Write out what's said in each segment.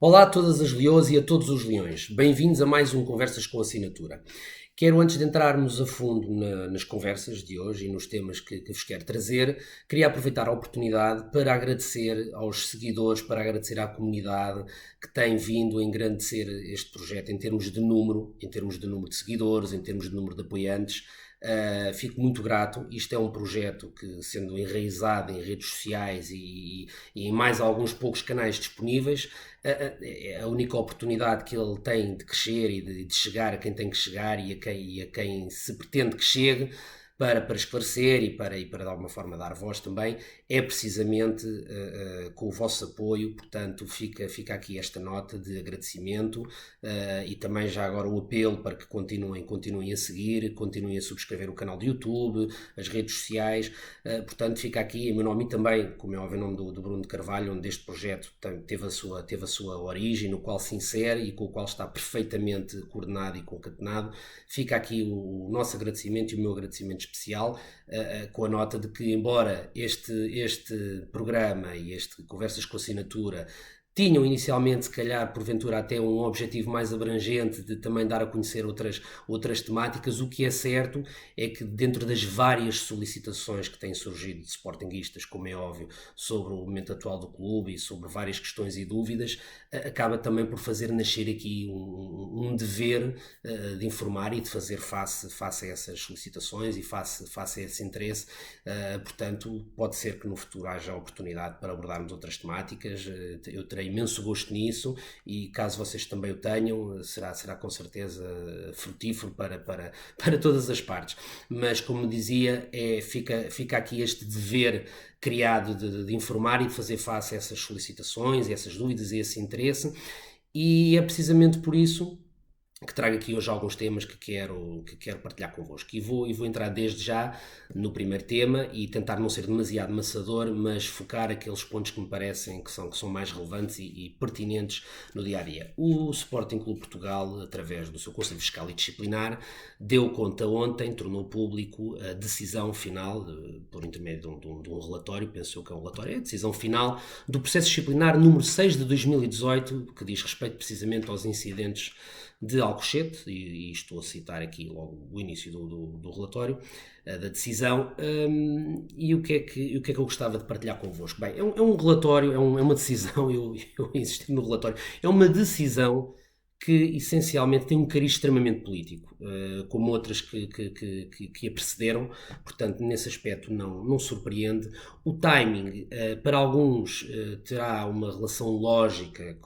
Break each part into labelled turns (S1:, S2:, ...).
S1: Olá a todas as leões e a todos os leões. Bem-vindos a mais um Conversas com Assinatura. Quero, antes de entrarmos a fundo nas conversas de hoje e nos temas que vos quero trazer, queria aproveitar a oportunidade para agradecer aos seguidores, para agradecer à comunidade que tem vindo a engrandecer este projeto em termos de número de seguidores, em termos de número de apoiantes. Fico muito grato. Isto é um projeto que, sendo enraizado em redes sociais e em mais alguns poucos canais disponíveis, a única oportunidade que ele tem de crescer e de chegar a quem tem que chegar e a quem se pretende que chegue para esclarecer e para de alguma forma dar voz também, é precisamente com o vosso apoio. Portanto, fica aqui esta nota de agradecimento e também já agora o apelo para que continuem a seguir, continuem a subscrever o canal de YouTube, as redes sociais. Portanto, fica aqui em meu nome e também, como é óbvio, em nome do Bruno de Carvalho, onde este projeto teve a sua origem, no qual se insere e com o qual está perfeitamente coordenado e concatenado. Fica aqui o nosso agradecimento e o meu agradecimento especial, com a nota de que, embora este programa e este Conversas com Assinatura tinham inicialmente, se calhar, porventura, até um objetivo mais abrangente de também dar a conhecer outras temáticas. O que é certo é que, dentro das várias solicitações que têm surgido de sportinguistas, como é óbvio, sobre o momento atual do clube e sobre várias questões e dúvidas, acaba também por fazer nascer aqui um dever de informar e de fazer face a essas solicitações e face a esse interesse. Portanto, pode ser que no futuro haja oportunidade para abordarmos outras temáticas. Eu terei imenso gosto nisso e, caso vocês também o tenham, será com certeza frutífero para todas as partes. Mas, como dizia, fica aqui este dever criado de informar e de fazer face a essas solicitações, a essas dúvidas e esse interesse. E é precisamente por isso que trago aqui hoje alguns temas que quero partilhar convosco. E vou entrar desde já no primeiro tema e tentar não ser demasiado maçador, mas focar aqueles pontos que me parecem que são mais relevantes e pertinentes no dia a dia. O Sporting Clube Portugal, através do seu Conselho Fiscal e Disciplinar, deu conta ontem, tornou público a decisão final, por intermédio de um relatório, penso eu que é um relatório, é a decisão final do processo disciplinar número 6 de 2018, que diz respeito precisamente aos incidentes de Alcochete, e estou a citar aqui logo o início do relatório, da decisão. E o que é que eu gostava de partilhar convosco? Bem, é um relatório, é uma decisão, eu insisti no relatório, é uma decisão que essencialmente tem um cariz extremamente político, como outras que a precederam. Portanto, nesse aspecto não surpreende. O timing, para alguns, terá uma relação lógica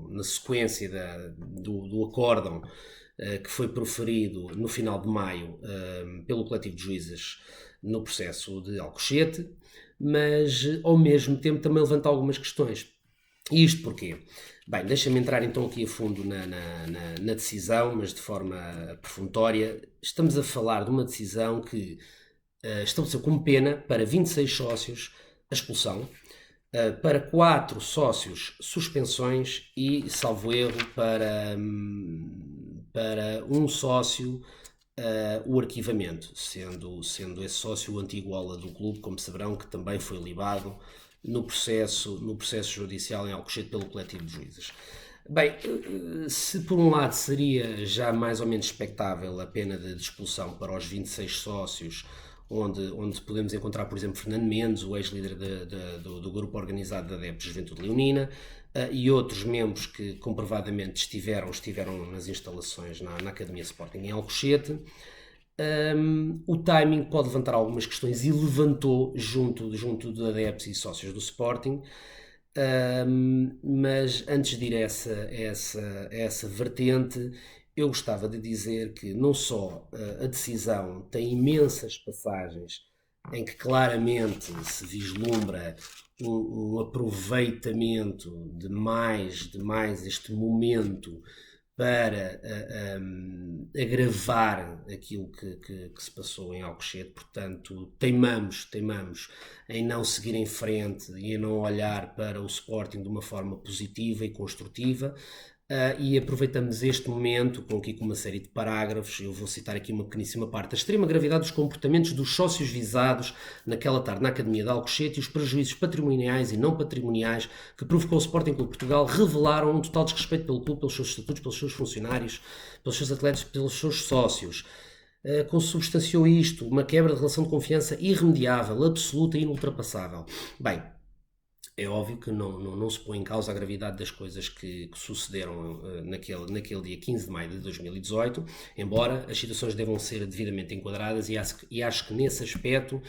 S1: na sequência do acórdão que foi proferido no final de maio pelo coletivo de juízes no processo de Alcochete, mas ao mesmo tempo também levanta algumas questões. E isto porquê? Bem, deixa-me entrar então aqui a fundo na decisão, mas de forma prefuntória. Estamos a falar de uma decisão que estabeleceu como pena para 26 sócios a expulsão, para 4 sócios suspensões e, salvo erro, para um sócio o arquivamento, sendo esse sócio o antigo ola do clube, como saberão, que também foi libado no processo judicial em Alcochete pelo coletivo de juízes. Bem, se por um lado seria já mais ou menos expectável a pena de expulsão para os 26 sócios, onde podemos encontrar, por exemplo, Fernando Mendes, o ex-líder do grupo organizado de adeptos de Juventude Leonina, e outros membros que comprovadamente estiveram nas instalações na Academia Sporting em Alcochete. O timing pode levantar algumas questões e levantou junto de adeptos e sócios do Sporting. Mas antes de ir a essa vertente, eu gostava de dizer que não só a decisão tem imensas passagens em que claramente se vislumbra um aproveitamento de mais este momento para agravar aquilo que se passou em Alcochete. Portanto, teimamos em não seguir em frente e em não olhar para o Sporting de uma forma positiva e construtiva. e aproveitamos este momento com aqui com uma série de parágrafos. Eu vou citar aqui uma pequeníssima parte. A extrema gravidade dos comportamentos dos sócios visados naquela tarde na Academia de Alcochete e os prejuízos patrimoniais e não patrimoniais que provocou o Sporting Clube Portugal revelaram um total desrespeito pelo clube, pelos seus estatutos, pelos seus funcionários, pelos seus atletas, pelos seus sócios. Consubstanciou isto uma quebra de relação de confiança irremediável, absoluta e inultrapassável. Bem, é óbvio que não se põe em causa a gravidade das coisas que sucederam naquele dia 15 de maio de 2018, embora as situações devam ser devidamente enquadradas e acho que nesse aspecto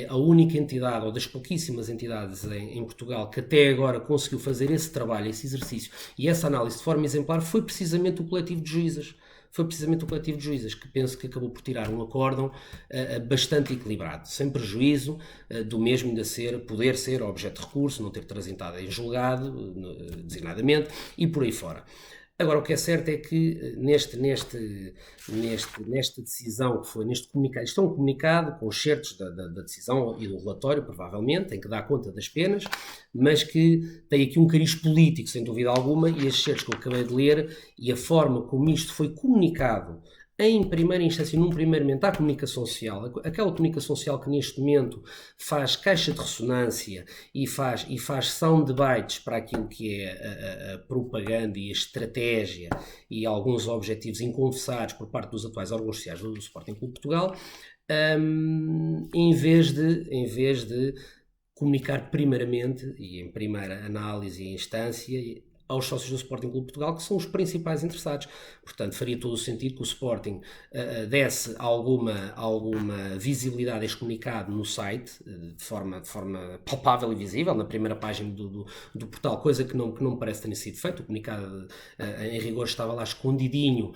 S1: a única entidade, ou das pouquíssimas entidades em Portugal que até agora conseguiu fazer esse trabalho, esse exercício e essa análise de forma exemplar foi precisamente o coletivo de juízes. Foi precisamente o coletivo de juízes que penso que acabou por tirar um acórdão bastante equilibrado, sem prejuízo do mesmo ainda poder ser objeto de recurso, não ter transitado em julgado, designadamente, e por aí fora. Agora, o que é certo é que nesta decisão que foi, neste comunicado, isto é um comunicado com excertos da decisão e do relatório, provavelmente, em que dá conta das penas, mas que tem aqui um cariz político, sem dúvida alguma, e estes excertos que eu acabei de ler e a forma como isto foi comunicado em primeira instância, num primeiro momento, à comunicação social, aquela comunicação social que neste momento faz caixa de ressonância e faz soundbites para aquilo que é a propaganda e a estratégia e alguns objetivos inconfessados por parte dos atuais órgãos sociais do Sporting Clube Portugal, em vez de comunicar primeiramente e em primeira análise e instância aos sócios do Sporting Clube Portugal, que são os principais interessados. Portanto, faria todo o sentido que o Sporting desse alguma visibilidade a este comunicado no site, de forma palpável e visível, na primeira página do portal, coisa que não me parece ter sido feito. O comunicado, em rigor, estava lá escondidinho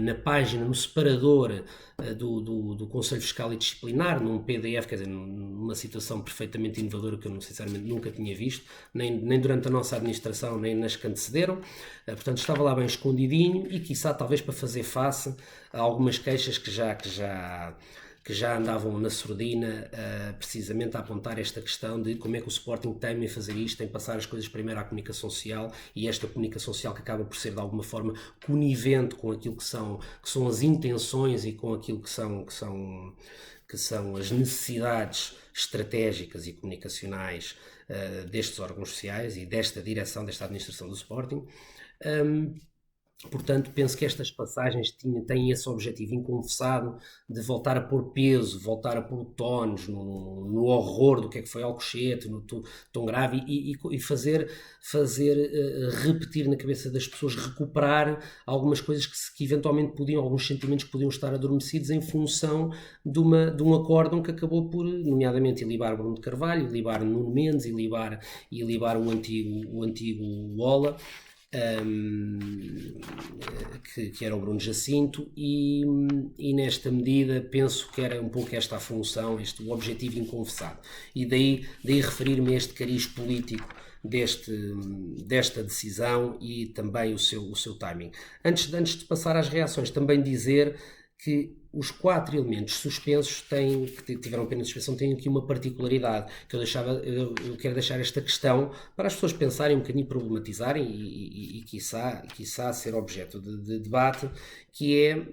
S1: na página, no separador do Conselho Fiscal e Disciplinar, num PDF, quer dizer, numa situação perfeitamente inovadora que eu, sinceramente, nunca tinha visto, nem durante a nossa administração, nem nas que antecederam. Portanto, estava lá bem escondidinho e, quiçá, talvez para fazer face a algumas queixas que já andavam na sordina, precisamente a apontar esta questão de como é que o Sporting teima em fazer isto, em passar as coisas primeiro à comunicação social, e esta comunicação social que acaba por ser de alguma forma conivente com aquilo que são as intenções e com aquilo que são as necessidades estratégicas e comunicacionais destes órgãos sociais e desta direção, desta administração do Sporting. Portanto, penso que estas passagens têm esse objetivo inconfessado de voltar a pôr peso, voltar a pôr tonos no horror do que é que foi Alcochete, no tão grave, e fazer repetir na cabeça das pessoas, recuperar algumas coisas que eventualmente alguns sentimentos que podiam estar adormecidos em função de um acórdão que acabou por, nomeadamente, ilibar Bruno de Carvalho, ilibar Nuno Mendes, ilibar o antigo Ola, que era o Bruno Jacinto, e nesta medida penso que era um pouco esta a função, o objetivo inconfessado, e daí referir-me a este cariz político desta decisão e também o seu timing. Antes de passar às reações, também dizer que os 4 elementos suspensos que tiveram pena de suspensão têm aqui uma particularidade que eu quero deixar esta questão para as pessoas pensarem um bocadinho, problematizarem e quiçá ser objeto de debate, que é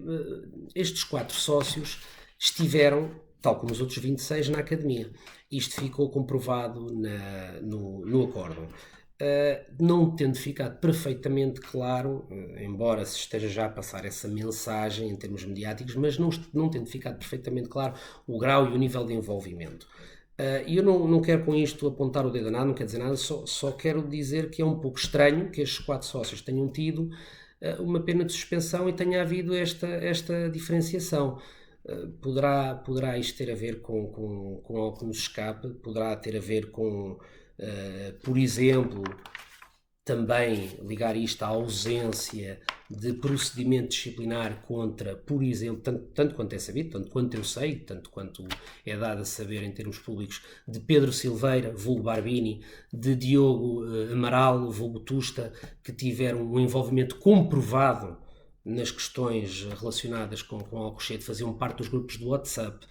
S1: estes 4 sócios estiveram, tal como os outros 26, na Academia. Isto ficou comprovado no acórdão. Não tendo ficado perfeitamente claro, embora se esteja já a passar essa mensagem em termos mediáticos, mas não tendo ficado perfeitamente claro o grau e o nível de envolvimento. E eu não quero com isto apontar o dedo a nada, não quero dizer nada, só quero dizer que é um pouco estranho que estes 4 sócios tenham tido uma pena de suspensão e tenha havido esta diferenciação. Poderá isto ter a ver com algo que nos escape, poderá ter a ver com, por exemplo, também ligar isto à ausência de procedimento disciplinar contra, por exemplo, tanto quanto é sabido, tanto quanto eu sei, tanto quanto é dado a saber em termos públicos, de Pedro Silveira, vulgo Barbini, de Diogo Amaral, vulgo Tusta, que tiveram um envolvimento comprovado nas questões relacionadas com Alcochete faziam parte dos grupos do WhatsApp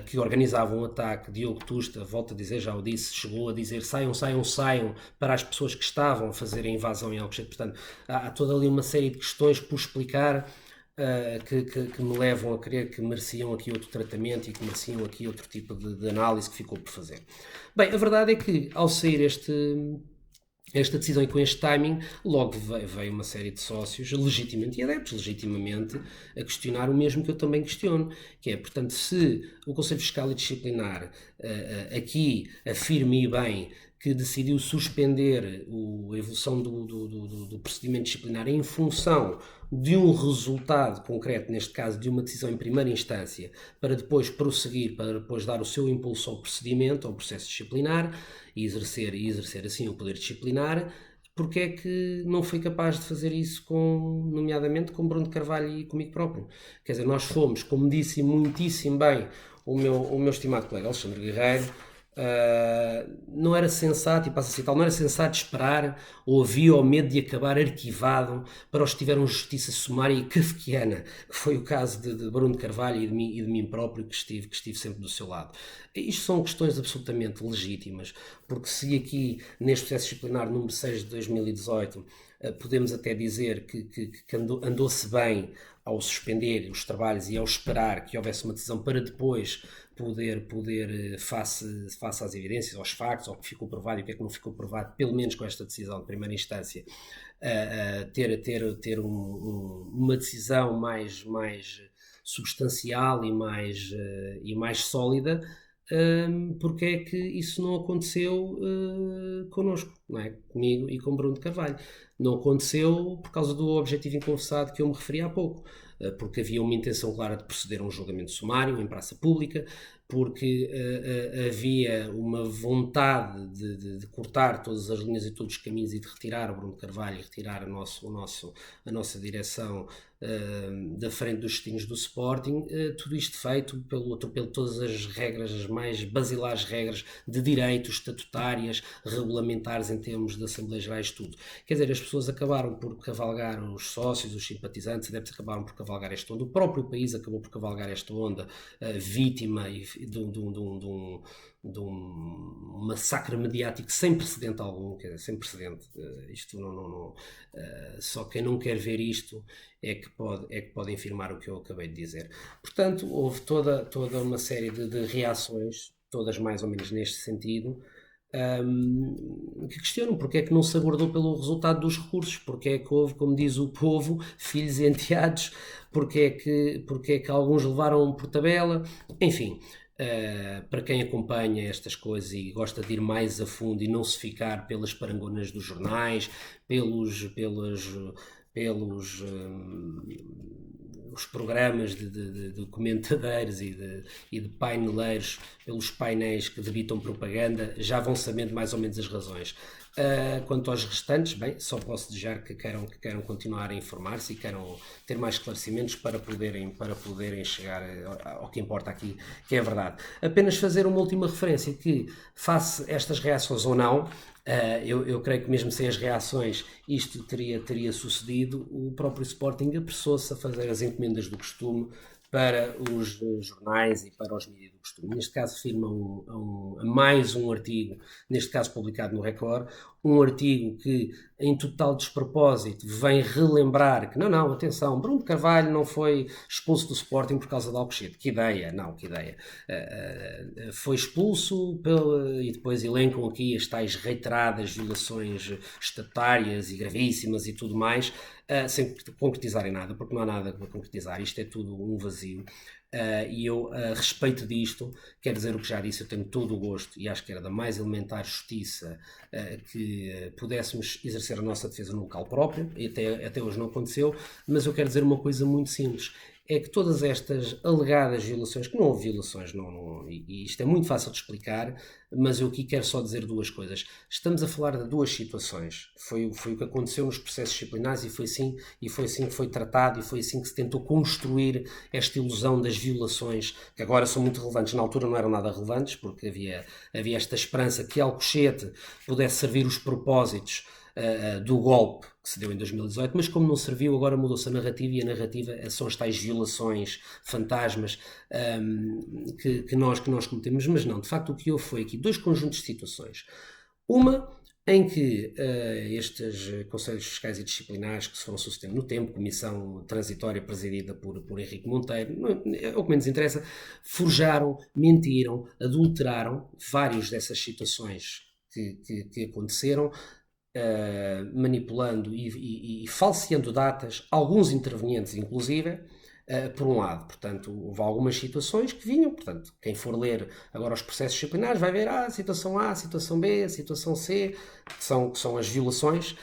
S1: que organizavam um ataque. Diogo Tusta, volto a dizer, já o disse, chegou a dizer saiam, saiam, saiam para as pessoas que estavam a fazer a invasão em Alcochete. Portanto, há toda ali uma série de questões por explicar que me levam a crer que mereciam aqui outro tratamento e que mereciam aqui outro tipo de análise que ficou por fazer. Bem, a verdade é que ao sair esta decisão e com este timing, logo veio uma série de sócios, legitimamente e adeptos, legitimamente, a questionar o mesmo que eu também questiono, que é, portanto, se o Conselho Fiscal e Disciplinar aqui afirma e bem que decidiu suspender a evolução do procedimento disciplinar em função de um resultado concreto, neste caso de uma decisão em primeira instância, para depois prosseguir, para depois dar o seu impulso ao procedimento, ao processo disciplinar e exercer assim o poder disciplinar, porque é que não foi capaz de fazer isso nomeadamente com Bruno de Carvalho e comigo próprio? Quer dizer, nós fomos, como disse muitíssimo bem o meu estimado colega Alexandre Guerreiro, não era sensato, e passo a citar, não era sensato esperar ou havia o medo de acabar arquivado para os que tiveram justiça sumária e kafkiana, que foi o caso de Bruno de Carvalho e de mim próprio, que estive sempre do seu lado. Isto são questões absolutamente legítimas, porque se aqui neste processo disciplinar número 6 de 2018 podemos até dizer que andou-se bem ao suspender os trabalhos e ao esperar que houvesse uma decisão para depois poder face às evidências, aos factos, ao que ficou provado e o que é que não ficou provado, pelo menos com esta decisão de primeira instância, ter uma decisão mais substancial e mais sólida. Porque é que isso não aconteceu connosco, não é? Comigo e com Bruno de Carvalho? Não aconteceu por causa do objetivo inconfessado que eu me referi há pouco, porque havia uma intenção clara de proceder a um julgamento sumário em praça pública, porque havia uma vontade de cortar todas as linhas e todos os caminhos e de retirar o Bruno de Carvalho e retirar a nossa direção da frente dos destinos do Sporting, tudo isto feito pelo todas as regras, as mais basilares regras de direitos estatutárias, regulamentares em termos de Assembleias Gerais, tudo. Quer dizer, as pessoas acabaram por cavalgar, os sócios, os simpatizantes, adeptos acabaram por cavalgar esta onda, o próprio país acabou por cavalgar esta onda, vítima de um massacre mediático sem precedente algum, quer dizer, sem precedente. Isto só quem não quer ver isto é que pode afirmar o que eu acabei de dizer. Portanto, houve toda uma série de reações, todas mais ou menos neste sentido, que questionam porque é que não se aguardou pelo resultado dos recursos, porque é que houve, como diz o povo, filhos e enteados, porque é que alguns levaram por tabela, enfim. Para quem acompanha estas coisas e gosta de ir mais a fundo e não se ficar pelas parangonas dos jornais, pelos os programas de comentadores e de paineleiros, pelos painéis que debitam propaganda, já vão sabendo mais ou menos as razões. Quanto aos restantes, bem, só posso desejar que queiram continuar a informar-se e queiram ter mais esclarecimentos para poderem chegar ao que importa aqui, que é a verdade. Apenas fazer uma última referência, que face a estas reações ou não, eu creio que mesmo sem as reações isto teria sucedido, o próprio Sporting apressou-se a fazer as encomendas do costume para os jornais e para os mídias do costume. Neste caso firma a mais um artigo, neste caso publicado no Record, um artigo que, em total despropósito, vem relembrar que, não, atenção, Bruno de Carvalho não foi expulso do Sporting por causa de Alcochete. Que ideia. Foi expulso e depois elencam aqui as tais reiteradas violações estatutárias e gravíssimas e tudo mais, sem concretizarem nada, porque não há nada a concretizar, isto é tudo um vazio. E eu, a respeito disto, quero dizer o que já disse, eu tenho todo o gosto e acho que era da mais elementar justiça que pudéssemos exercer a nossa defesa no local próprio, e até hoje não aconteceu, mas eu quero dizer uma coisa muito simples, é que todas estas alegadas violações, que não houve violações, e isto é muito fácil de explicar, mas eu aqui quero só dizer duas coisas. Estamos a falar de duas situações. Foi o que aconteceu nos processos disciplinares e foi assim que foi tratado e foi assim que se tentou construir esta ilusão das violações, que agora são muito relevantes. Na altura não eram nada relevantes, porque havia esta esperança que Alcochete pudesse servir os propósitos do golpe que que se deu em 2018, mas como não serviu, agora mudou-se a narrativa e a narrativa são as tais violações, fantasmas que nós cometemos, mas não, de facto o que houve foi aqui dois conjuntos de situações. Uma em que estes conselhos fiscais e disciplinares que se foram sucedendo no tempo, comissão transitória presidida por Henrique Monteiro, é o que menos interessa, forjaram, mentiram, adulteraram várias dessas situações que aconteceram, manipulando e falseando datas, alguns intervenientes inclusive, por um lado. Portanto, houve algumas situações que vinham, portanto, quem for ler agora os processos disciplinares vai ver a situação A, a situação B, a situação C, que são as violações,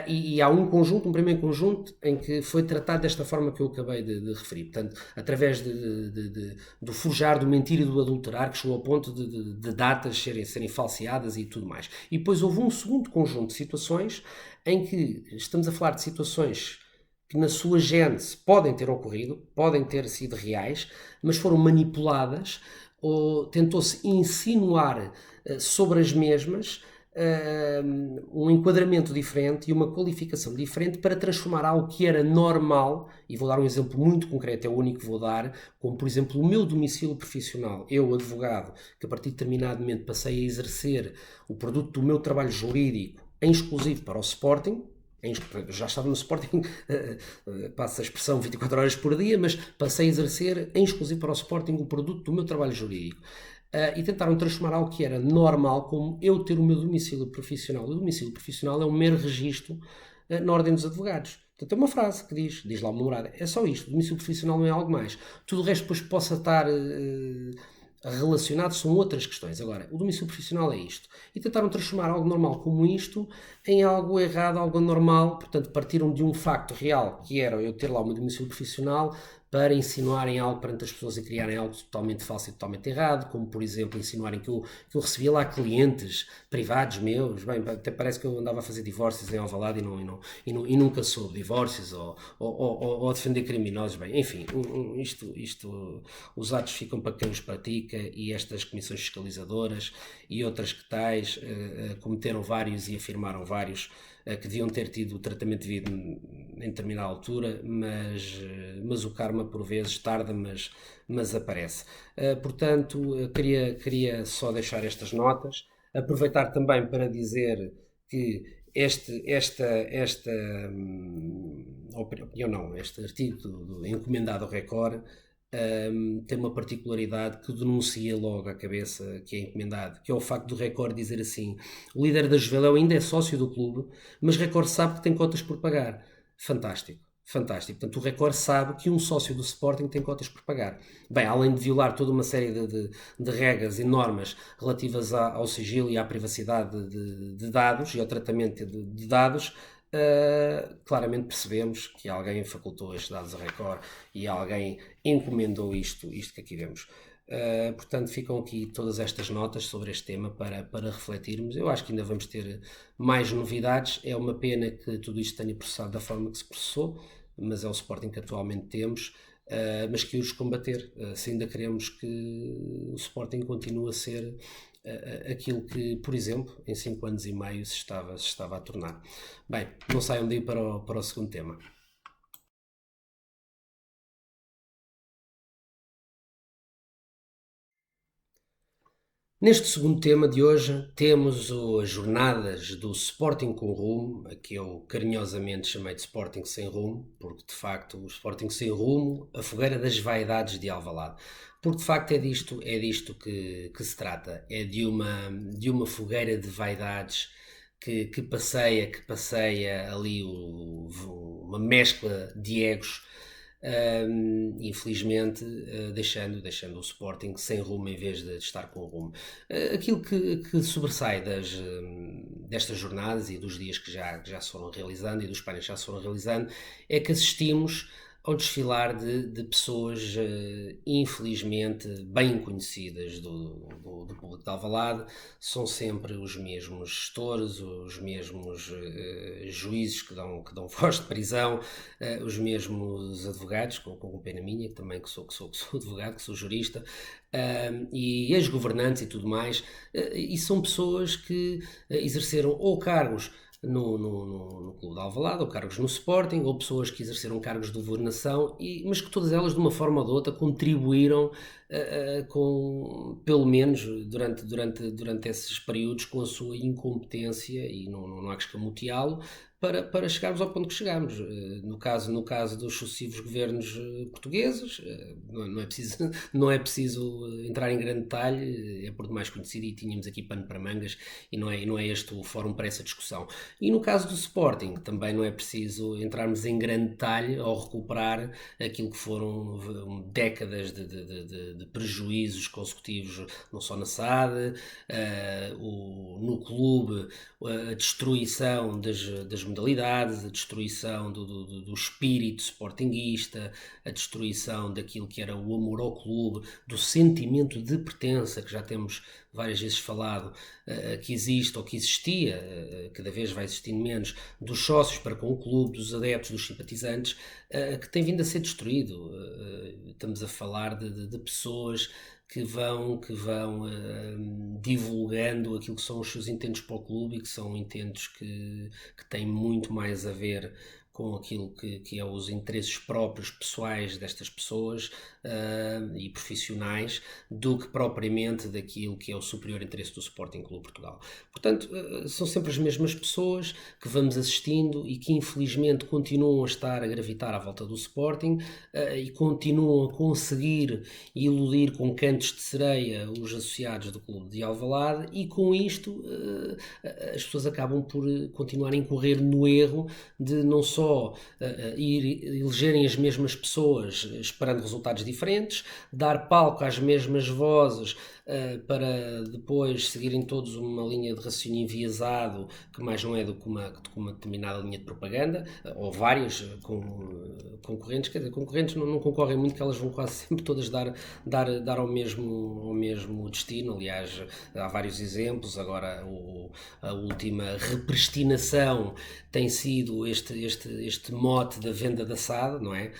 S1: e há um primeiro conjunto, em que foi tratado desta forma que eu acabei de referir. Portanto, através do forjar, do mentir e do adulterar, que chegou ao ponto de datas serem falseadas e tudo mais. E depois houve um segundo conjunto de situações em que estamos a falar de situações que na sua gênese podem ter ocorrido, podem ter sido reais, mas foram manipuladas, ou tentou-se insinuar sobre as mesmas um enquadramento diferente e uma qualificação diferente para transformar algo que era normal, e vou dar um exemplo muito concreto, é o único que vou dar, como por exemplo o meu domicílio profissional. Eu, advogado, que a partir de determinado momento passei a exercer o produto do meu trabalho jurídico em exclusivo para o Sporting, já estava no Sporting, passo a expressão 24 horas por dia, mas passei a exercer em exclusivo para o Sporting o produto do meu trabalho jurídico. E tentaram transformar algo que era normal como eu ter o meu domicílio profissional. O domicílio profissional é um mero registro na Ordem dos Advogados. Portanto, é uma frase que diz lá uma morada, é só isto, o domicílio profissional não é algo mais. Tudo o resto depois possa estar relacionado são outras questões. Agora, o domicílio profissional é isto. E tentaram transformar algo normal como isto em algo errado, algo anormal. Portanto, partiram de um facto real, que era eu ter lá o meu domicílio profissional, para insinuarem algo perante as pessoas e criarem algo totalmente falso e totalmente errado, como por exemplo insinuarem que eu recebia lá clientes privados meus, bem, até parece que eu andava a fazer divórcios em Alvalade e nunca soube divórcios ou defender criminosos, bem, enfim, os atos ficam para quem os pratica, e estas comissões fiscalizadoras e outras que tais cometeram vários e afirmaram vários que deviam ter tido o tratamento devido em determinada altura, mas o karma por vezes tarda, mas aparece. Portanto, queria só deixar estas notas, aproveitar também para dizer que este artigo encomendado ao Record tem uma particularidade que denuncia logo à cabeça que é encomendado, que é o facto do Record dizer assim: o líder da Juveléu ainda é sócio do clube, mas Record sabe que tem cotas por pagar. Fantástico, fantástico. Portanto, o Record sabe que um sócio do Sporting tem cotas por pagar. Bem, além de violar toda uma série de regras e normas relativas ao sigilo e à privacidade de dados e ao tratamento de dados, claramente percebemos que alguém facultou estes dados a Record e alguém encomendou isto que aqui vemos. Portanto, ficam aqui todas estas notas sobre este tema para refletirmos. Eu acho que ainda vamos ter mais novidades. É uma pena que tudo isto tenha processado da forma que se processou, mas é o Sporting que atualmente temos, mas que os combater, se ainda queremos que o Sporting continue a ser aquilo que, por exemplo, em 5 anos e meio se estava a tornar. Bem, não saiam daí para o segundo tema. Neste segundo tema de hoje temos as jornadas do Sporting com Rumo, a que eu carinhosamente chamei de Sporting sem rumo, porque de facto o Sporting sem rumo, a fogueira das vaidades de Alvalade. Porque de facto é disto que se trata, é de uma fogueira de vaidades que passeia ali uma mescla de egos, infelizmente deixando o Sporting sem rumo em vez de estar com rumo. Aquilo que sobressai destas jornadas e dos dias que já se foram realizando e dos painéis que já se foram realizando é que assistimos ao desfilar de pessoas infelizmente bem conhecidas do público de Alvalade. São sempre os mesmos gestores, os mesmos juízes que dão voz de prisão, os mesmos advogados, com pena minha, que também que sou advogado, que sou jurista, e ex-governantes e tudo mais, e são pessoas que exerceram ou cargos no Clube de Alvalade, ou cargos no Sporting, ou pessoas que exerceram cargos de governação, mas que todas elas, de uma forma ou de outra, contribuíram pelo menos durante esses períodos, com a sua incompetência, e não há que escamoteá-lo, para chegarmos ao ponto que chegámos. No caso dos sucessivos governos portugueses, não é preciso, não é preciso entrar em grande detalhe, é por demais conhecido e tínhamos aqui pano para mangas, e não é este o fórum para essa discussão. E no caso do Sporting, também não é preciso entrarmos em grande detalhe ao recuperar aquilo que foram décadas de prejuízos consecutivos, não só na SAD, no clube, a destruição das modalidades, a destruição do espírito sportinguista, a destruição daquilo que era o amor ao clube, do sentimento de pertença, que já temos várias vezes falado, que existe ou que existia, cada vez vai existindo menos, dos sócios para com o clube, dos adeptos, dos simpatizantes, que tem vindo a ser destruído. Estamos a falar de pessoas que vão divulgando aquilo que são os seus intentos para o clube, e que são intentos que têm muito mais a ver com aquilo que é os interesses próprios, pessoais destas pessoas e profissionais, do que propriamente daquilo que é o superior interesse do Sporting Clube Portugal. Portanto, são sempre as mesmas pessoas que vamos assistindo e que infelizmente continuam a estar a gravitar à volta do Sporting e continuam a conseguir iludir com cantos de sereia os associados do Clube de Alvalade, e com isto as pessoas acabam por continuar a incorrer no erro de não só ir elegerem as mesmas pessoas esperando resultados diferentes, dar palco às mesmas vozes para depois seguirem todos uma linha de raciocínio enviesado, que mais não é do que uma determinada linha de propaganda, ou várias concorrentes. Quer dizer, concorrentes não concorrem muito, que elas vão quase sempre todas dar ao mesmo destino. Aliás, há vários exemplos. Agora a última repristinação tem sido este mote da venda da SAD, não é?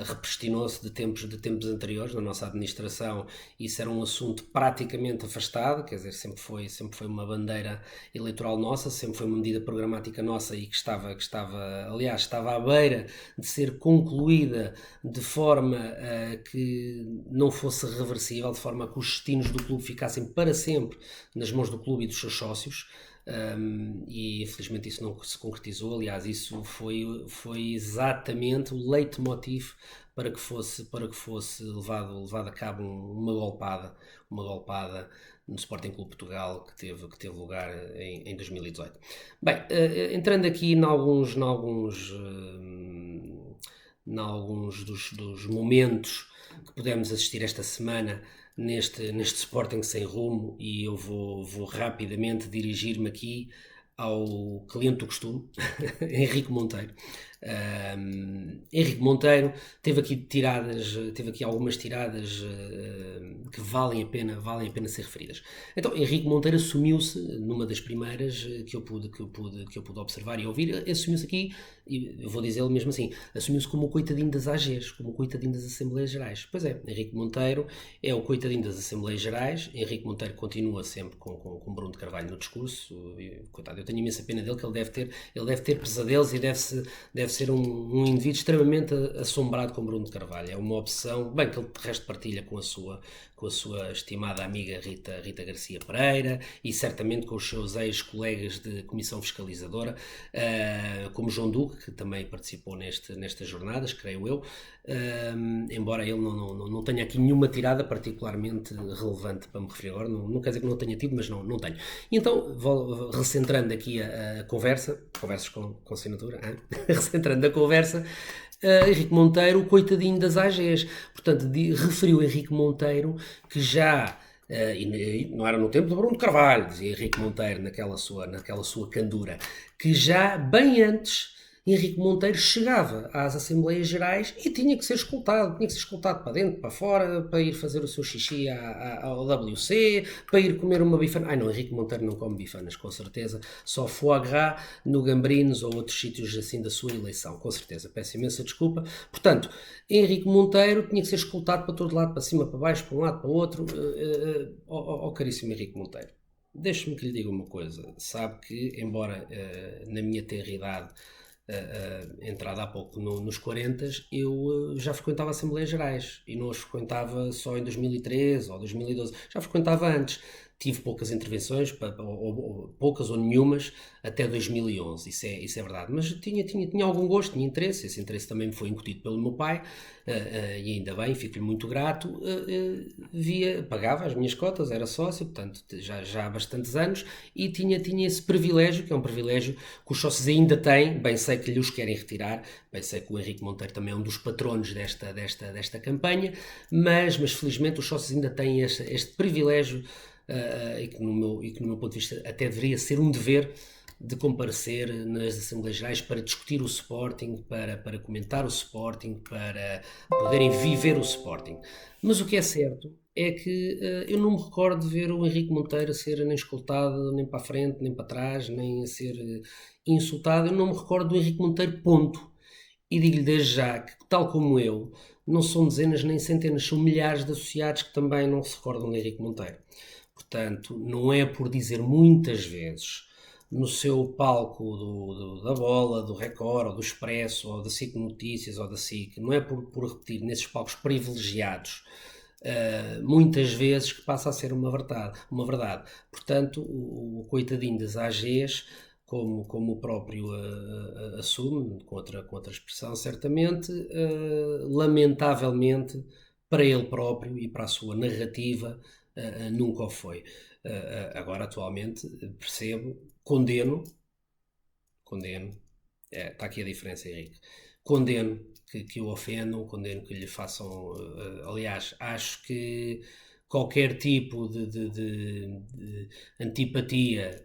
S1: Repristinou-se de tempos anteriores. Na nossa administração isso era um assunto praticamente afastado, quer dizer, sempre foi uma bandeira eleitoral nossa, sempre foi uma medida programática nossa, e que estava à beira de ser concluída de forma que não fosse reversível, de forma a que os destinos do clube ficassem para sempre nas mãos do clube e dos seus sócios. E infelizmente isso não se concretizou. Aliás, isso foi exatamente o leitmotiv para que fosse levado a cabo uma golpada no Sporting Clube Portugal, que teve lugar em 2018. Bem, entrando aqui em alguns dos momentos que pudemos assistir esta semana neste Sporting sem rumo, e eu vou rapidamente dirigir-me aqui ao cliente do costume, Henrique Monteiro. Henrique Monteiro teve aqui algumas tiradas que valem a pena ser referidas. Então, Henrique Monteiro assumiu-se, numa das primeiras que eu pude observar e ouvir, assumiu-se aqui, e eu vou dizê-lo mesmo assim, assumiu-se como o coitadinho das AGs, como o coitadinho das Assembleias Gerais. Pois é, Henrique Monteiro é o coitadinho das Assembleias Gerais. Henrique Monteiro continua sempre com Bruno de Carvalho no discurso. Coitado, eu tenho imensa pena dele, que ele deve ter pesadelos, e deve ser um indivíduo extremamente assombrado com Bruno de Carvalho. É uma opção, bem, que ele de resto partilha com a sua estimada amiga Rita Garcia Pereira, e certamente com os seus ex-colegas de comissão fiscalizadora, como João Duque, que também participou nestas jornadas, creio eu, embora ele não tenha aqui nenhuma tirada particularmente relevante para me referir agora. Não quer dizer que não tenha tido, mas não tenho. E então, recentrando aqui a conversas com assinatura, recentrando a conversa, Henrique Monteiro, o coitadinho das AGs. Portanto, referiu Henrique Monteiro que já, e não era no tempo do Bruno de Carvalho, dizia Henrique Monteiro naquela sua candura, que já bem antes Henrique Monteiro chegava às Assembleias Gerais e tinha que ser escoltado para dentro, para fora, para ir fazer o seu xixi ao WC, para ir comer uma bifana. Não, Henrique Monteiro não come bifanas, com certeza, só foie gras no Gambrinos ou outros sítios assim da sua eleição, com certeza, peço imensa desculpa. Portanto, Henrique Monteiro tinha que ser escoltado para todo lado, para cima, para baixo, para um lado, para o outro. Caríssimo Henrique Monteiro, Deixe-me que lhe diga uma coisa. Sabe que, embora na minha tenra idade, entrada há pouco nos 40, eu já frequentava Assembleias Gerais e não as frequentava só em 2013 ou 2012, já frequentava antes. Tive poucas intervenções, poucas ou nenhumas, até 2011, isso é verdade. Mas tinha algum gosto, tinha interesse, esse interesse também me foi incutido pelo meu pai, e ainda bem, fico-lhe muito grato. Pagava as minhas cotas, era sócio, portanto, já há bastantes anos, e tinha esse privilégio, que é um privilégio que os sócios ainda têm, bem sei que lhe os querem retirar, bem sei que o Henrique Monteiro também é um dos patronos desta campanha, mas felizmente os sócios ainda têm este privilégio, e que no meu ponto de vista até deveria ser um dever de comparecer nas Assembleias Gerais para discutir o Sporting, para comentar o Sporting, para poderem viver o Sporting. Mas o que é certo é que eu não me recordo de ver o Henrique Monteiro a ser nem escoltado, nem para a frente, nem para trás, nem a ser insultado. Eu não me recordo do Henrique Monteiro, ponto. E digo-lhe desde já que, tal como eu, não são dezenas nem centenas, são milhares de associados que também não se recordam de Henrique Monteiro. Portanto, não é por dizer muitas vezes no seu palco da Bola, do Record, ou do Expresso, ou da SIC Notícias, ou da SIC, não é por repetir nesses palcos privilegiados muitas vezes que passa a ser uma verdade. Portanto, o coitadinho das AGs, como o próprio assume, com outra expressão, certamente, lamentavelmente, para ele próprio e para a sua narrativa, nunca o foi. Agora, atualmente, percebo, condeno, está aqui a diferença, Henrique, condeno que o ofendam, condeno que lhe façam. Aliás, acho que qualquer tipo de antipatia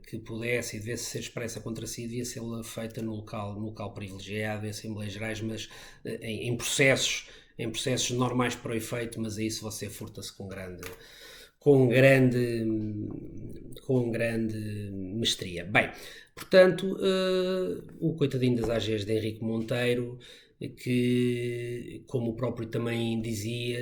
S1: que pudesse e devesse ser expressa contra si devia ser feita no local privilegiado, em Assembleias Gerais, mas em processos normais para o efeito, mas a isso você furta-se com grande, com grande mestria. Bem, portanto, o coitadinho das AGs de Henrique Monteiro, que, como o próprio também dizia,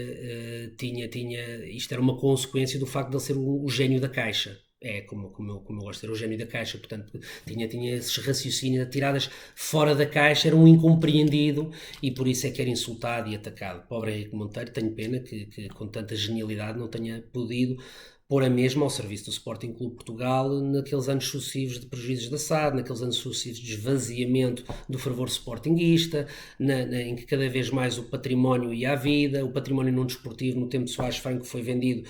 S1: isto era uma consequência do facto de ele ser o gênio da Caixa. Como eu gosto de ser o gênio da Caixa, portanto, tinha esses raciocínios, tiradas fora da Caixa, era um incompreendido e por isso é que era insultado e atacado. Pobre Henrique Monteiro, tenho pena que com tanta genialidade não tenha podido pôr a mesma ao serviço do Sporting Clube Portugal naqueles anos sucessivos de prejuízos da SAD, naqueles anos sucessivos de esvaziamento do fervor sportinguista, em que cada vez mais o património ia à vida, o património não desportivo no tempo de Soares Franco foi vendido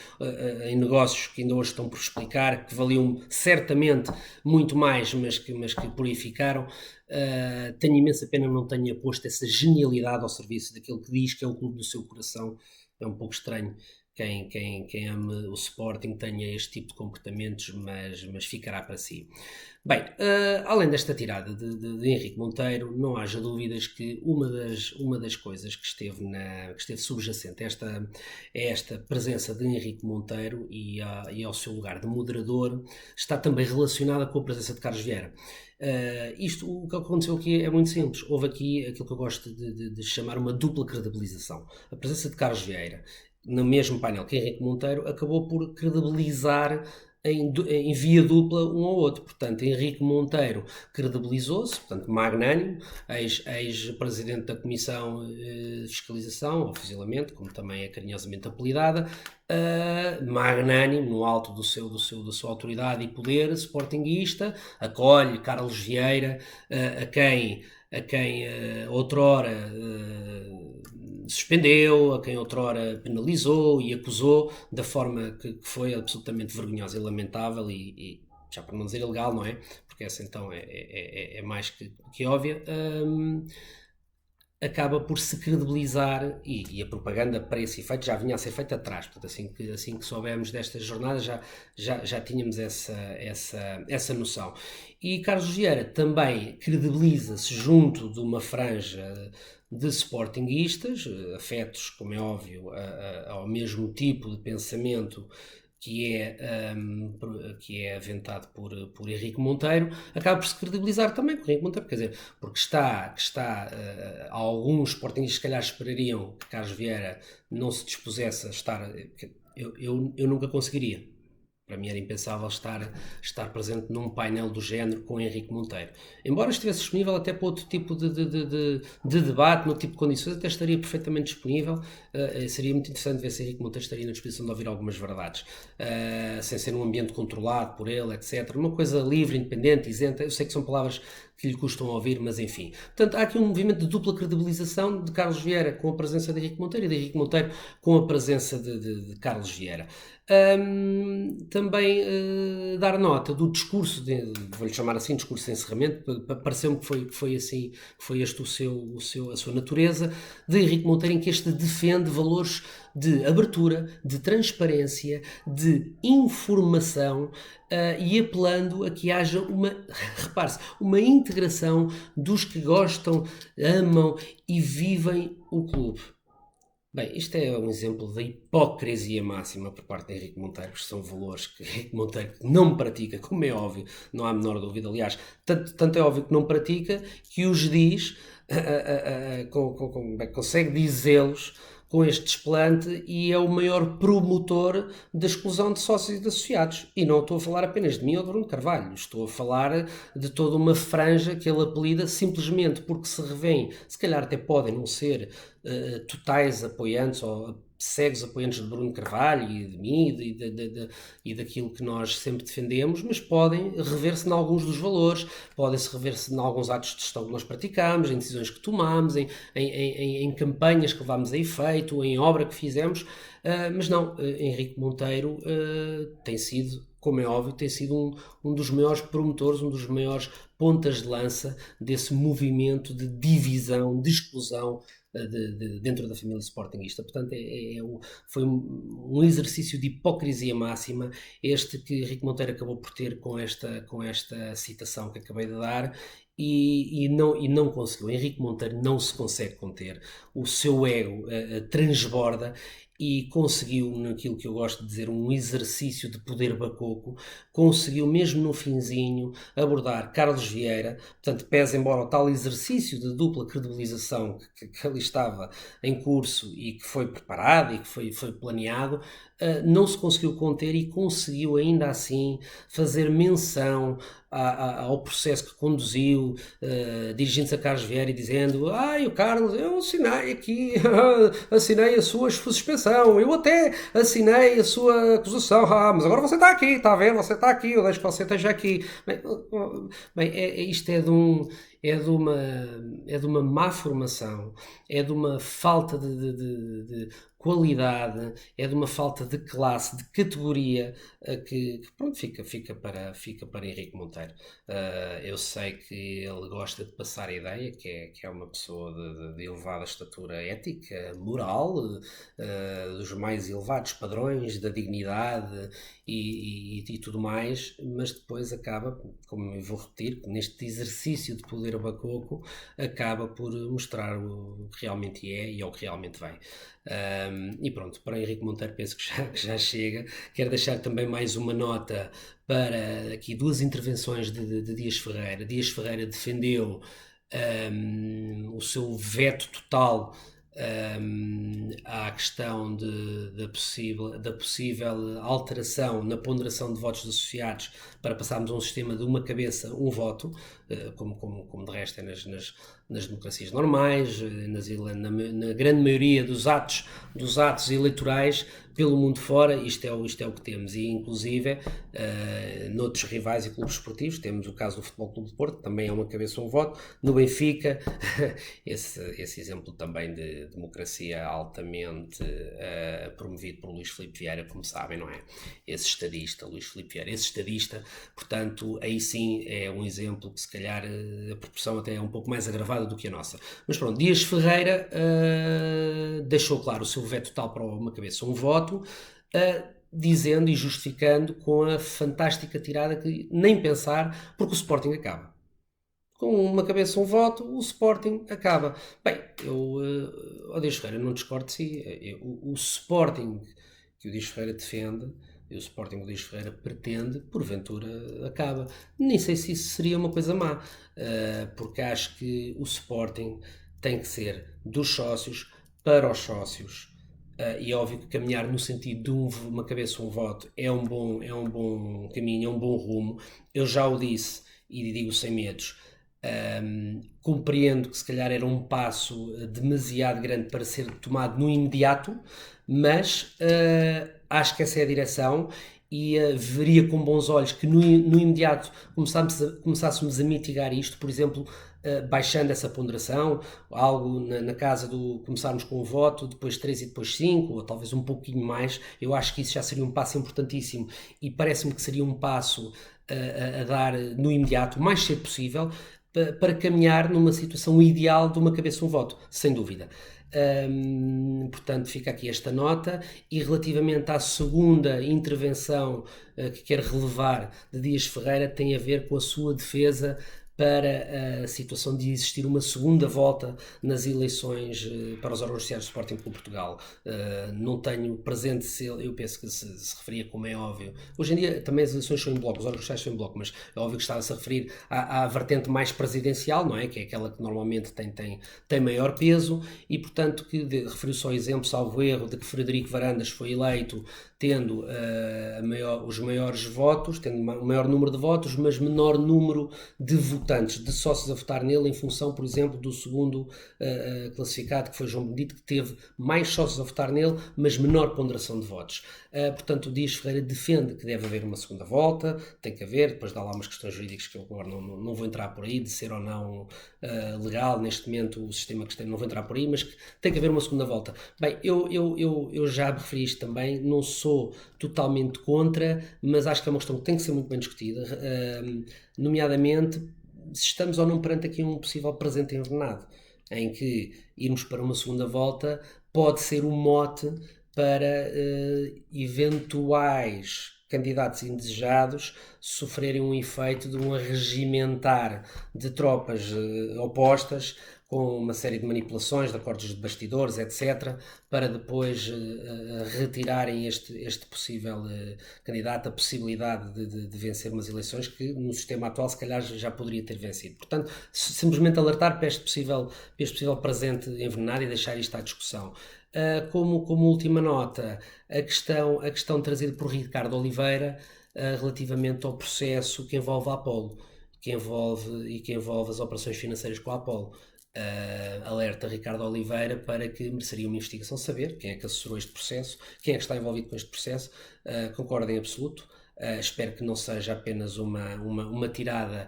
S1: em negócios que ainda hoje estão por explicar, que valiam certamente muito mais, mas que purificaram. Tenho imensa pena não tenha posto essa genialidade ao serviço daquele que diz que é o clube do seu coração. É um pouco estranho quem ama o Sporting tenha este tipo de comportamentos, mas ficará para si. Bem, além desta tirada de Henrique Monteiro, não haja dúvidas que uma das coisas que esteve subjacente a esta presença de Henrique Monteiro e ao seu lugar de moderador está também relacionada com a presença de Carlos Vieira. O que aconteceu aqui é muito simples. Houve aqui aquilo que eu gosto de chamar uma dupla credibilização. A presença de Carlos Vieira no mesmo painel que Henrique Monteiro acabou por credibilizar em via dupla um ao outro. Portanto, Henrique Monteiro credibilizou-se, portanto, magnânimo, ex-presidente da Comissão de Fiscalização, ou Fuzilamento, como também é carinhosamente apelidada, magnânimo, no alto da sua autoridade e poder, sportinguista, acolhe Carlos Vieira, a quem outrora suspendeu, a quem outrora penalizou e acusou da forma que foi absolutamente vergonhosa e lamentável e já para não dizer ilegal, não é? Porque essa então é mais que óbvia. Acaba por se credibilizar e a propaganda para esse efeito já vinha a ser feita atrás. Portanto, assim que soubemos desta jornada já tínhamos essa noção. E Carlos Vieira também credibiliza-se junto de uma franja de sportinguistas, afetos, como é óbvio, ao mesmo tipo de pensamento que é aventado por Henrique Monteiro, acaba por se credibilizar também com Henrique Monteiro, quer dizer, porque alguns sportingistas se calhar esperariam que Carlos Vieira não se dispusesse a estar, eu nunca conseguiria. Para mim era impensável estar presente num painel do género com Henrique Monteiro. Embora estivesse disponível até para outro tipo de debate, no tipo de condições, até estaria perfeitamente disponível. Seria muito interessante ver se Henrique Monteiro estaria na disposição de ouvir algumas verdades, sem ser num ambiente controlado por ele, etc. Uma coisa livre, independente, isenta. Eu sei que são palavras que lhe custam a ouvir, mas enfim. Portanto, há aqui um movimento de dupla credibilização de Carlos Vieira com a presença de Henrique Monteiro e de Henrique Monteiro com a presença de Carlos Vieira. Também dar nota do discurso, vou-lhe chamar assim, discurso de encerramento, pareceu-me que foi assim, que foi este a sua natureza, de Henrique Monteiro, em que este defende valores de abertura, de transparência, de informação, e apelando a que haja repare-se, uma integração dos que gostam, amam e vivem o clube. Bem, isto é um exemplo da hipocrisia máxima por parte de Henrique Monteiro, que são valores que Henrique Monteiro não pratica, como é óbvio, não há a menor dúvida. Aliás, tanto é óbvio que não pratica, que os diz, consegue dizê-los com este desplante, e é o maior promotor da exclusão de sócios e de associados. E não estou a falar apenas de mim ou de Bruno Carvalho, estou a falar de toda uma franja que ele apelida simplesmente porque se revêem, se calhar até podem não ser totais apoiantes ou cegos apoiantes de Bruno Carvalho e de mim e daquilo que nós sempre defendemos, mas podem rever-se em alguns dos valores, podem-se rever-se em alguns atos de gestão que nós praticamos, em decisões que tomamos, em campanhas que levámos a efeito, em obra que fizemos, mas não, Henrique Monteiro tem sido, como é óbvio, tem sido um dos maiores promotores, um dos maiores pontas de lança desse movimento de divisão, de exclusão dentro da família sportinguista. Portanto, foi um exercício de hipocrisia máxima este que Henrique Monteiro acabou por ter com esta citação que acabei de dar. E não conseguiu. Henrique Monteiro não se consegue conter, o seu ego transborda, e conseguiu, naquilo que eu gosto de dizer, um exercício de poder bacoco, conseguiu mesmo no finzinho abordar Carlos Vieira. Portanto, pese embora o tal exercício de dupla credibilização que ali estava em curso e que foi preparado e que foi planeado, não se conseguiu conter e conseguiu ainda assim fazer menção ao processo que conduziu, dirigindo-se a Carlos Vieira e dizendo: o Carlos, eu assinei aqui, assinei a sua suspensão, eu até assinei a sua acusação, mas agora você está aqui, está a ver, você está aqui, eu deixo que você esteja aqui. Isto é de uma má formação, é de uma falta de qualidade, é de uma falta de classe, de categoria, que pronto, fica para Henrique Monteiro. Eu sei que ele gosta de passar a ideia que é uma pessoa de elevada estatura ética, moral, dos mais elevados padrões da dignidade e tudo mais, mas depois acaba, como eu vou repetir, neste exercício de poder bacoco, acaba por mostrar o que realmente é e ao que realmente vem. E pronto, para Henrique Monteiro penso que já chega. Quero deixar também mais uma nota para aqui duas intervenções de Dias Ferreira. Dias Ferreira defendeu o seu veto total à questão da possível alteração na ponderação de votos dos associados para passarmos a um sistema de uma cabeça, um voto, como de resto é nas democracias normais, na grande maioria dos atos eleitorais pelo mundo fora. Isto é o que temos, e inclusive noutros rivais e clubes esportivos temos o caso do Futebol Clube de Porto, também é uma cabeça, um voto. No Benfica, esse exemplo também de democracia altamente promovido por Luís Filipe Vieira, como sabem, não é? Esse estadista, Luís Filipe Vieira, portanto, aí sim é um exemplo que se calhar a proporção até é um pouco mais agravada do que a nossa. Mas pronto, Dias Ferreira deixou claro o seu veto total para uma cabeça, um voto, dizendo e justificando com a fantástica tirada que nem pensar, porque o Sporting acaba. Com uma cabeça, um voto, o Sporting acaba. Bem, o Dias Ferreira não discordo de si. O Sporting que o Dias Ferreira defende e o Sporting que o Dias Ferreira pretende, porventura acaba. Nem sei se isso seria uma coisa má, porque acho que o Sporting tem que ser dos sócios, para os sócios, E é óbvio que caminhar no sentido de uma cabeça, um voto é um bom caminho, é um bom rumo. Eu já o disse e digo sem medos. Compreendo que se calhar era um passo demasiado grande para ser tomado no imediato, mas acho que essa é a direção e veria com bons olhos que no imediato começássemos a mitigar isto, por exemplo, baixando essa ponderação, algo na casa do começarmos com o voto, depois 3 e depois 5, ou talvez um pouquinho mais. Eu acho que isso já seria um passo importantíssimo e parece-me que seria um passo a dar no imediato, o mais cedo possível, para caminhar numa situação ideal de uma cabeça um voto, sem dúvida. Portanto, fica aqui esta nota. E relativamente à segunda intervenção que quero relevar de Dias Ferreira, tem a ver com a sua defesa para a situação de existir uma segunda volta nas eleições para os órgãos sociais do Sporting Clube Portugal. Não tenho presente se ele, eu penso que se referia, como é óbvio. Hoje em dia também as eleições são em bloco, os órgãos sociais são em bloco, mas é óbvio que estava-se a referir à vertente mais presidencial, não é? Que é aquela que normalmente tem maior peso e, portanto, referiu só exemplo, salvo erro, de que Frederico Varandas foi eleito tendo os maiores votos, tendo o maior número de votos, mas menor número de votantes, de sócios a votar nele, em função, por exemplo, do segundo classificado, que foi João Benedito, que teve mais sócios a votar nele, mas menor ponderação de votos. Portanto, o Dias Ferreira defende que deve haver uma segunda volta, tem que haver, depois dá lá umas questões jurídicas que eu agora não vou entrar por aí, de ser ou não legal, neste momento, o sistema que tem, não vou entrar por aí, mas que tem que haver uma segunda volta. Bem, eu já referi isto também, não sou totalmente contra, mas acho que é uma questão que tem que ser muito bem discutida, nomeadamente se estamos ou não perante aqui um possível presente envenenado, em que irmos para uma segunda volta pode ser um mote para eventuais candidatos indesejados sofrerem um efeito de um arregimentar de tropas opostas, com uma série de manipulações, de acordos de bastidores, etc., para depois retirarem este possível candidato a possibilidade de vencer umas eleições que no sistema atual se calhar já poderia ter vencido. Portanto, simplesmente alertar para este possível presente envenenado e deixar isto à discussão. Como última nota, a questão trazida por Ricardo Oliveira relativamente ao processo que envolve a Apolo, que envolve as operações financeiras com a Apolo. Alerta Ricardo Oliveira para que mereceria uma investigação, saber quem é que assessorou este processo, quem é que está envolvido com este processo. Concordo em absoluto. Espero que não seja apenas uma tirada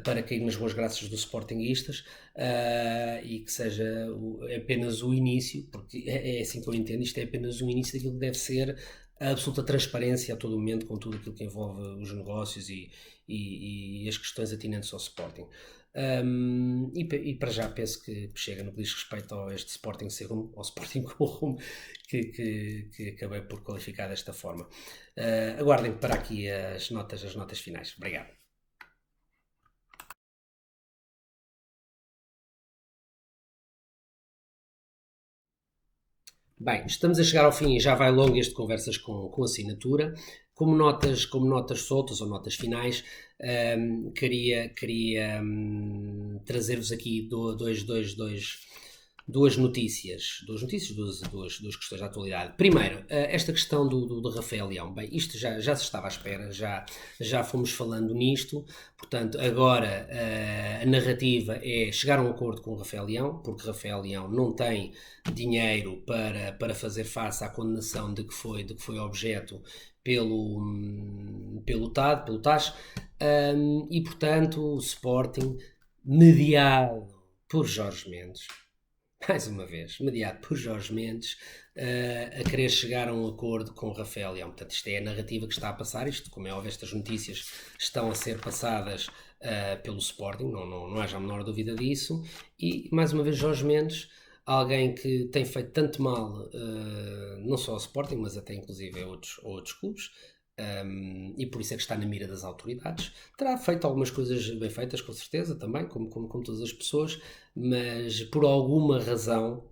S1: para cair nas boas graças dos sportinguistas e que seja apenas o início, porque é assim que eu entendo, isto é apenas o início daquilo que deve ser a absoluta transparência a todo momento com tudo aquilo que envolve os negócios e as questões atinentes ao Sporting. E para já penso que chega no que diz respeito a este Sporting sem rumo, ao Sporting com rumo, que acabei por qualificar desta forma. Aguardem para aqui as notas finais. Obrigado. Bem, estamos a chegar ao fim e já vai longo este Conversas com Assinatura. Como notas soltas ou notas finais, queria trazer-vos aqui duas notícias, duas questões da atualidade. Primeiro, esta questão do Rafael Leão. Bem, isto já se estava à espera, já fomos falando nisto, portanto, agora a narrativa é chegar a um acordo com o Rafael Leão, porque Rafael Leão não tem dinheiro para fazer face à condenação de que foi objeto pelo TAS, e portanto o Sporting, mediado por Jorge Mendes, mais uma vez, mediado por Jorge Mendes, a querer chegar a um acordo com o Rafael Leão. Portanto, isto é a narrativa que está a passar. Isto, como é óbvio, estas notícias estão a ser passadas pelo Sporting, não haja a menor dúvida disso. E, mais uma vez, Jorge Mendes, alguém que tem feito tanto mal, não só ao Sporting, mas até inclusive a outros clubes, e por isso é que está na mira das autoridades. Terá feito algumas coisas bem feitas, com certeza, também, como todas as pessoas, mas por alguma razão,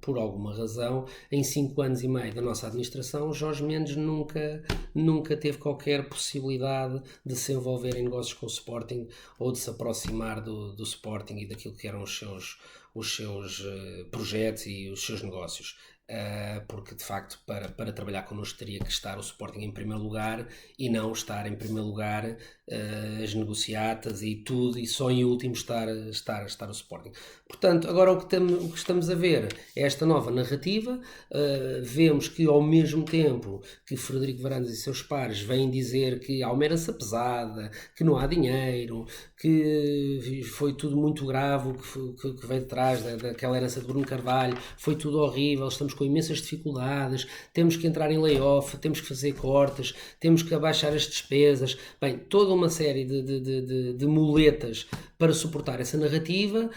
S1: em 5 anos e meio da nossa administração, Jorge Mendes nunca teve qualquer possibilidade de se envolver em negócios com o Sporting ou de se aproximar do Sporting e daquilo que eram os seus projetos e os seus negócios. porque de facto para trabalhar connosco teria que estar o Sporting em primeiro lugar e não estar em primeiro lugar as negociatas e tudo, e só em último estar o Sporting. Portanto, agora o que estamos a ver é esta nova narrativa. Vemos que ao mesmo tempo que Frederico Varandas e seus pares vêm dizer que há uma herança pesada, que não há dinheiro, que foi tudo muito grave, que veio de trás daquela herança de Bruno Carvalho, foi tudo horrível, estamos com imensas dificuldades, temos que entrar em layoff, temos que fazer cortes, temos que abaixar as despesas, bem, toda uma série de muletas para suportar essa narrativa.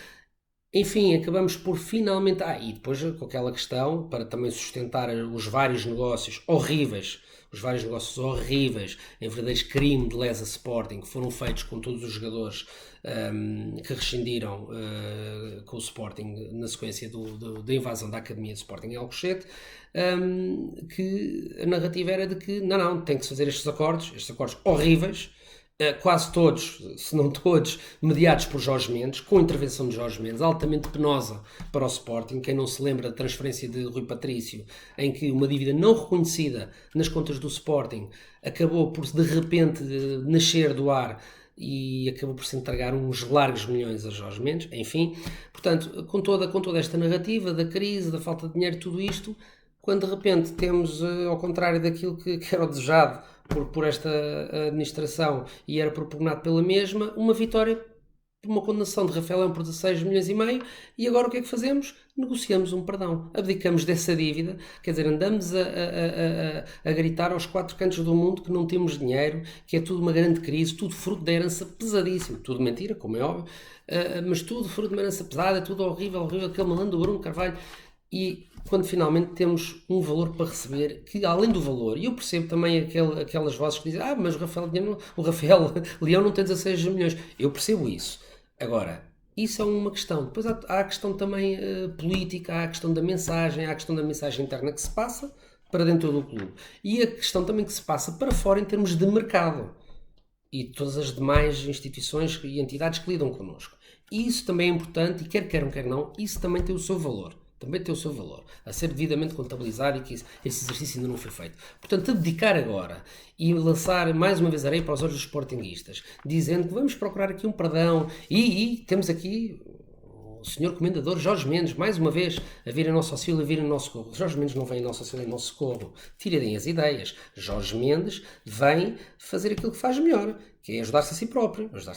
S1: Enfim, acabamos por finalmente... e depois com aquela questão, para também sustentar os vários negócios horríveis, em verdadeiros crime de lesa Sporting, que foram feitos com todos os jogadores que rescindiram com o Sporting na sequência da invasão da Academia de Sporting em Alcochete, que a narrativa era de que não, tem que se fazer estes acordos horríveis, quase todos, se não todos, mediados por Jorge Mendes, com intervenção de Jorge Mendes, altamente penosa para o Sporting. Quem não se lembra da transferência de Rui Patrício, em que uma dívida não reconhecida nas contas do Sporting acabou por de repente nascer do ar e acabou por se entregar uns largos milhões a Jorge Mendes. Enfim, portanto, com toda esta narrativa da crise, da falta de dinheiro, tudo isto, quando de repente temos, ao contrário daquilo que era o desejado por esta administração e era propugnado pela mesma, uma vitória, uma condenação de Rafael Leão por 16 milhões e meio, e agora o que é que fazemos? Negociamos um perdão, abdicamos dessa dívida, quer dizer, andamos a gritar aos quatro cantos do mundo que não temos dinheiro, que é tudo uma grande crise, tudo fruto da herança pesadíssima, tudo mentira, como é óbvio, mas tudo fruto de uma herança pesada, tudo horrível, aquele malandro do Bruno Carvalho. E quando finalmente temos um valor para receber, que além do valor, e eu percebo também aquelas vozes que dizem, mas o Rafael Leão não tem 16 milhões, eu percebo isso. Agora, isso é uma questão. Depois há a questão também política, há a questão da mensagem, há a questão da mensagem interna que se passa para dentro do clube, e a questão também que se passa para fora em termos de mercado e todas as demais instituições e entidades que lidam connosco. E isso também é importante, e quer queiram, quer não, isso também tem o seu valor. Também tem o seu valor, a ser devidamente contabilizado, e que esse exercício ainda não foi feito. Portanto, abdicar agora e lançar mais uma vez areia para os olhos dos sportinguistas, dizendo que vamos procurar aqui um perdão, e temos aqui o senhor comendador Jorge Mendes, mais uma vez, a vir em nosso auxílio, a vir em nosso socorro. Jorge Mendes não vem em nosso auxílio, em nosso socorro. Tirem as ideias. Jorge Mendes vem fazer aquilo que faz melhor, que é ajudar-se a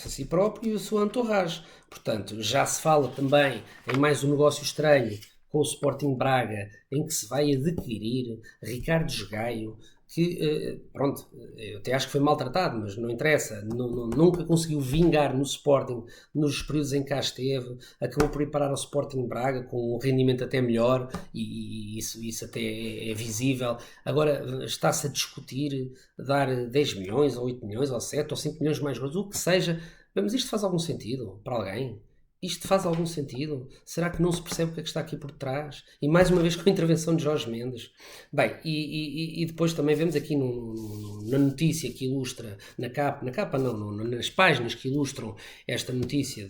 S1: si próprio e a sua entourage. Portanto, já se fala também em mais um negócio estranho com o Sporting Braga, em que se vai adquirir Ricardo Gaio, que, pronto, eu até acho que foi maltratado, mas não interessa, nunca conseguiu vingar no Sporting nos períodos em que cá esteve, acabou por ir parar ao Sporting Braga com um rendimento até melhor, e isso até é visível. Agora está-se a discutir dar 10 milhões, ou 8 milhões, ou 7, ou 5 milhões mais grosso, o que seja. Mas isto faz algum sentido para alguém? Isto faz algum sentido? Será que não se percebe o que é que está aqui por trás? E mais uma vez com a intervenção de Jorge Mendes. Bem, e depois também vemos aqui na notícia que ilustra, na capa não, nas páginas que ilustram esta notícia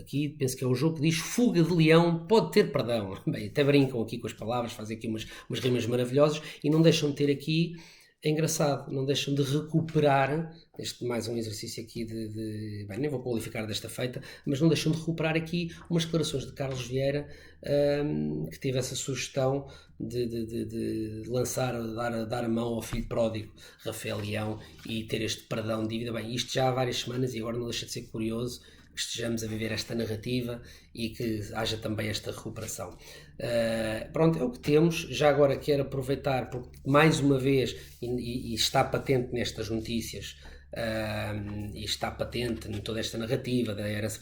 S1: aqui, penso que é o jogo que diz fuga de leão, pode ter perdão. Bem, até brincam aqui com as palavras, fazem aqui umas rimas maravilhosas e não deixam de ter aqui. É engraçado, não deixam de recuperar, mais um exercício aqui bem, nem vou qualificar desta feita, mas não deixam de recuperar aqui umas declarações de Carlos Vieira, que teve essa sugestão de lançar, dar a mão ao filho pródigo Rafael Leão e ter este perdão de dívida. Bem, isto já há várias semanas e agora não deixa de ser curioso que estejamos a viver esta narrativa e que haja também esta recuperação. Pronto, é o que temos. Já agora quero aproveitar, porque mais uma vez, e está patente nestas notícias, e está patente em toda esta narrativa da herança,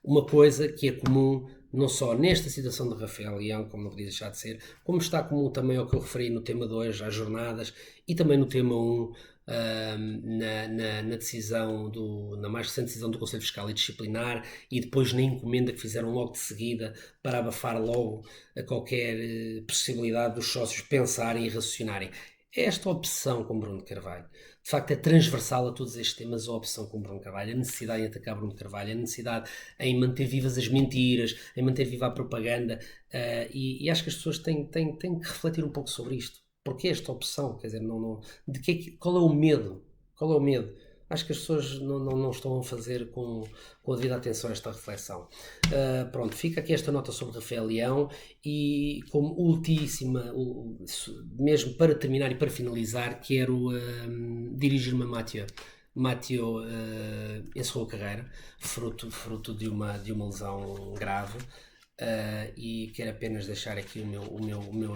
S1: uma coisa que é comum não só nesta situação de Rafael Leão, como não podia deixar de ser, como está comum também ao que eu referi no tema 2, às jornadas, e também no tema 1, na decisão na mais recente decisão do Conselho Fiscal e Disciplinar, e depois na encomenda que fizeram logo de seguida para abafar logo a qualquer possibilidade dos sócios pensarem e raciocinarem. é esta opção com Bruno Carvalho. De facto, é transversal a todos estes temas a opção com Bruno Carvalho, a necessidade em atacar Bruno Carvalho, a necessidade em manter vivas as mentiras, em manter viva a propaganda, e acho que as pessoas têm que refletir um pouco sobre isto. Porquê esta opção? Quer dizer, qual é o medo? Qual é o medo? Acho que as pessoas não estão a fazer com a devida atenção a esta reflexão. Pronto, fica aqui esta nota sobre Rafael Leão e como ultíssima, mesmo para terminar e para finalizar, quero dirigir-me a Mathieu. Mathieu encerrou a carreira, fruto de uma lesão grave. E quero apenas deixar aqui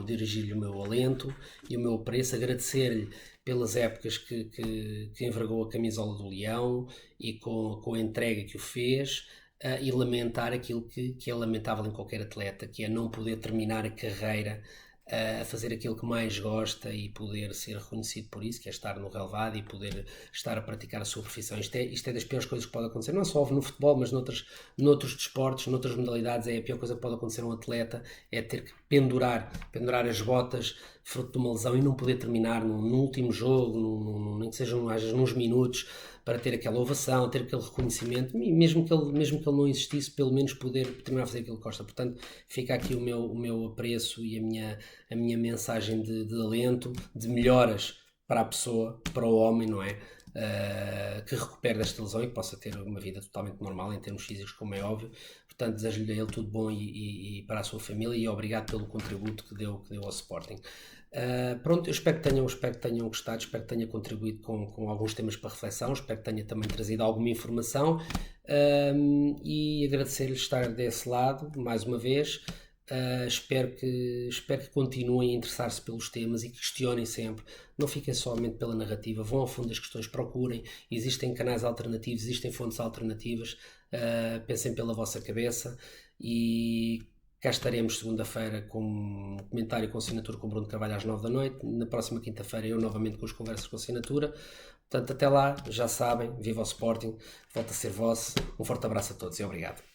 S1: dirigir-lhe o meu alento e o meu apreço, agradecer-lhe pelas épocas que envergou a camisola do Leão e com a entrega que o fez, e lamentar aquilo que é lamentável em qualquer atleta, que é não poder terminar a carreira a fazer aquilo que mais gosta e poder ser reconhecido por isso, que é estar no relevado e poder estar a praticar a sua profissão. Isto é das piores coisas que pode acontecer, não só no futebol, mas noutros desportos, noutras modalidades. É a pior coisa que pode acontecer a um atleta, é ter que pendurar as botas fruto de uma lesão e não poder terminar no último jogo, nem que sejam às vezes uns minutos, para ter aquela ovação, ter aquele reconhecimento, e mesmo que ele não existisse, pelo menos poder terminar a fazer aquilo que gosta. Portanto, fica aqui o meu apreço e a minha mensagem de alento, de melhoras para a pessoa, para o homem, não é? Que recupere desta lesão e que possa ter uma vida totalmente normal em termos físicos, como é óbvio. Portanto, desejo-lhe a ele tudo bom e para a sua família, e obrigado pelo contributo que deu ao Sporting. Pronto, eu espero que tenham gostado, espero que tenha contribuído com alguns temas para reflexão, espero que tenha também trazido alguma informação, e agradecer-lhe estar desse lado mais uma vez. Espero que continuem a interessar-se pelos temas e que questionem sempre, não fiquem somente pela narrativa, vão ao fundo das questões, procurem, existem canais alternativos, existem fontes alternativas, pensem pela vossa cabeça. E cá estaremos segunda-feira com um comentário com assinatura com Bruno Carvalho às 9 da noite. Na próxima quinta-feira eu novamente com as conversas com assinatura. Portanto, até lá, já sabem, viva o Sporting, volta a ser vosso. Um forte abraço a todos e obrigado.